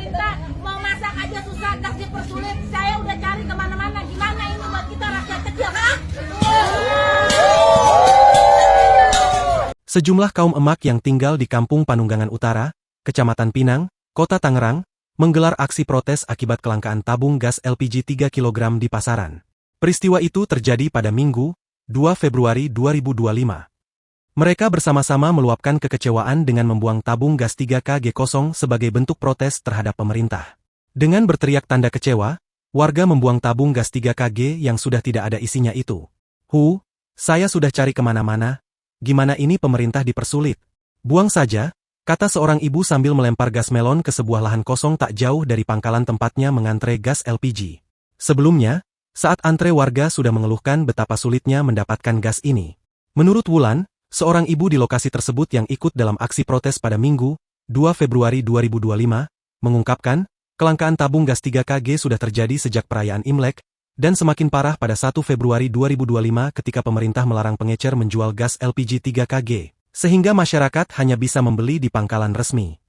Kita mau masak aja susah, gas dipersulit. Saya udah cari kemana-mana. Gimana ini buat kita rakyat kecil, ha? Sejumlah kaum emak yang tinggal di Kampung Panunggangan Utara, Kecamatan Pinang, Kota Tangerang, menggelar aksi protes akibat kelangkaan tabung gas LPG 3 kg di pasaran. Peristiwa itu terjadi pada Minggu, 2 Februari 2025. Mereka bersama-sama meluapkan kekecewaan dengan membuang tabung gas 3 kg kosong sebagai bentuk protes terhadap pemerintah. Dengan berteriak tanda kecewa, warga membuang tabung gas 3 kg yang sudah tidak ada isinya itu. Saya sudah cari kemana-mana. Gimana ini pemerintah dipersulit? Buang saja, kata seorang ibu sambil melempar gas melon ke sebuah lahan kosong tak jauh dari pangkalan tempatnya mengantre gas LPG. Sebelumnya, saat antre warga sudah mengeluhkan betapa sulitnya mendapatkan gas ini. Menurut Wulan, seorang ibu di lokasi tersebut yang ikut dalam aksi protes pada Minggu, 2 Februari 2025, mengungkapkan, kelangkaan tabung gas 3 kg sudah terjadi sejak perayaan Imlek, dan semakin parah pada 1 Februari 2025 ketika pemerintah melarang pengecer menjual gas LPG 3 kg, sehingga masyarakat hanya bisa membeli di pangkalan resmi.